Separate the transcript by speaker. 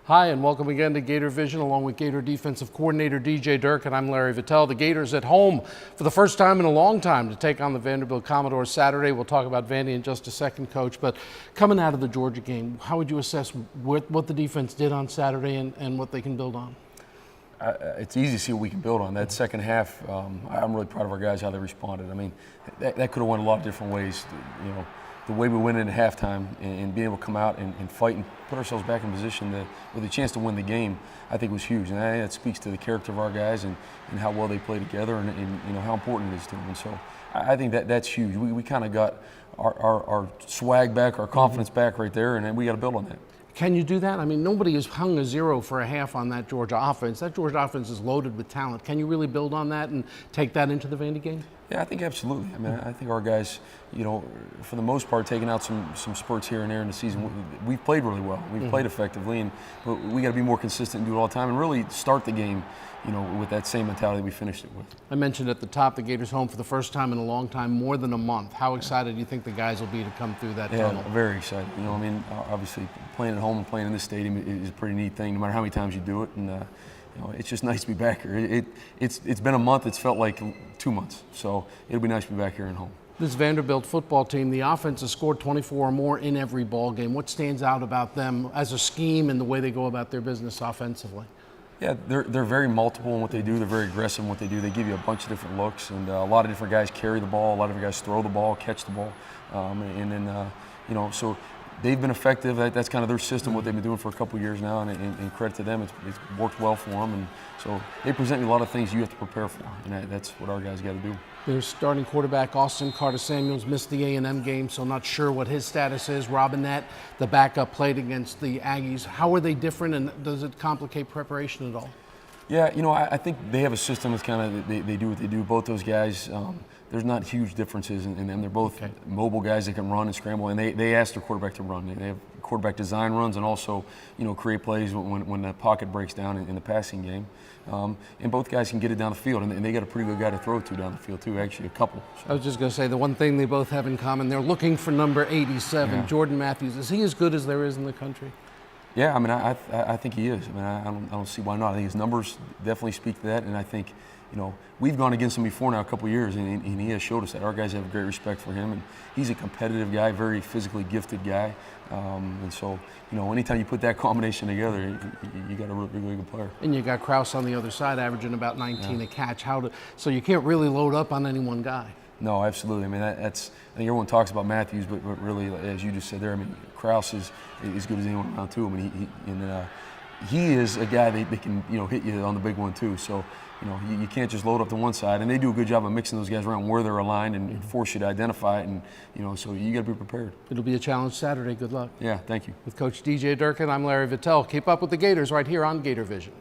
Speaker 1: Hi, and welcome again to Gator Vision, along with Gator Defensive Coordinator DJ Durkin. I'm Larry Vittel. The Gators at home for the first time in a long time to take on the Vanderbilt Commodores Saturday. We'll talk about Vandy in just a second, Coach. But coming out of the Georgia game, how would you assess what the defense did on Saturday and what they can build on?
Speaker 2: It's easy to see what we can build on. That second half, I'm really proud of our guys, how they responded. I mean, that could have went a lot of different ways. You know, the way we went into halftime and being able to come out and fight and put ourselves back in position with a chance to win the game, I think was huge. And that speaks to the character of our guys and how well they play together and you know, how important it is to them. And so I think that's huge. We kind of got our swag back, our confidence back right there, and then we got to build on that.
Speaker 1: Can you do that? I mean, nobody has hung a zero for a half on that Georgia offense. That Georgia offense is loaded with talent. Can you really build on that and take that into the Vandy game?
Speaker 2: Yeah, I think absolutely. I mean, I think our guys, you know, for the most part, taking out some spurts here and there in the season, we've played really well. We've played effectively, and we got to be more consistent and do it all the time and really start the game, you know, with that same mentality we finished it with.
Speaker 1: I mentioned at the top the Gators home for the first time in a long time, more than a month. How excited do you think the guys will be to come through that tunnel?
Speaker 2: Yeah, very excited. You know, I mean, obviously playing at home and playing in this stadium is a pretty neat thing, no matter how many times you do it. And you know, it's just nice to be back here. It's been a month. It's felt like 2 months. So it'll be nice to be back here at home.
Speaker 1: This Vanderbilt football team, the offense has scored 24 or more in every ball game. What stands out about them as a scheme and the way they go about their business offensively?
Speaker 2: Yeah, they're very multiple in what they do. They're very aggressive in what they do. They give you a bunch of different looks, and a lot of different guys carry the ball. A lot of guys throw the ball, catch the ball, and then you know, so they've been effective. That's kind of their system, what they've been doing for a couple of years now, and credit to them. It's worked well for them, and so they present you a lot of things you have to prepare for, and that's what our guys got to do.
Speaker 1: Their starting quarterback, Austin Carter-Samuels, missed the A&M game, so not sure what his status is. Robinette, the backup, played against the Aggies. How are they different, and does it complicate preparation at all?
Speaker 2: Yeah, you know, I think they have a system that's kind of, they do what they do. Both those guys, there's not huge differences in them. They're both mobile guys that can run and scramble, and they ask their quarterback to run. They have quarterback design runs and also, you know, create plays when the pocket breaks down in the passing game. And both guys can get it down the field, and they got a pretty good guy to throw to down the field too, actually a couple. So.
Speaker 1: I was just going to say, the one thing they both have in common, they're looking for number 87, yeah. Jordan Matthews. Is he as good as there is in the country? Yeah,
Speaker 2: I mean, I think he is. I mean, I don't see why not. I think his numbers definitely speak to that, and I think, you know, we've gone against him before now a couple of years, and he has showed us that. Our guys have great respect for him, and he's a competitive guy, very physically gifted guy, and so, you know, anytime you put that combination together, you got a really good player.
Speaker 1: And you got Krause on the other side, averaging about 19 a catch. So you can't really load up on any one guy.
Speaker 2: No, absolutely. I mean, I think everyone talks about Matthews, but really, as you just said there, I mean, Krause is as good as anyone around too. I mean, he is a guy that can, you know, hit you on the big one too. So, you know, you can't just load up to one side, and they do a good job of mixing those guys around where they're aligned and force you to identify it, and, you know, so you got to be prepared.
Speaker 1: It'll be a challenge Saturday. Good luck.
Speaker 2: Yeah, thank you.
Speaker 1: With Coach DJ Durkin, I'm Larry Vittel. Keep up with the Gators right here on Gator Vision.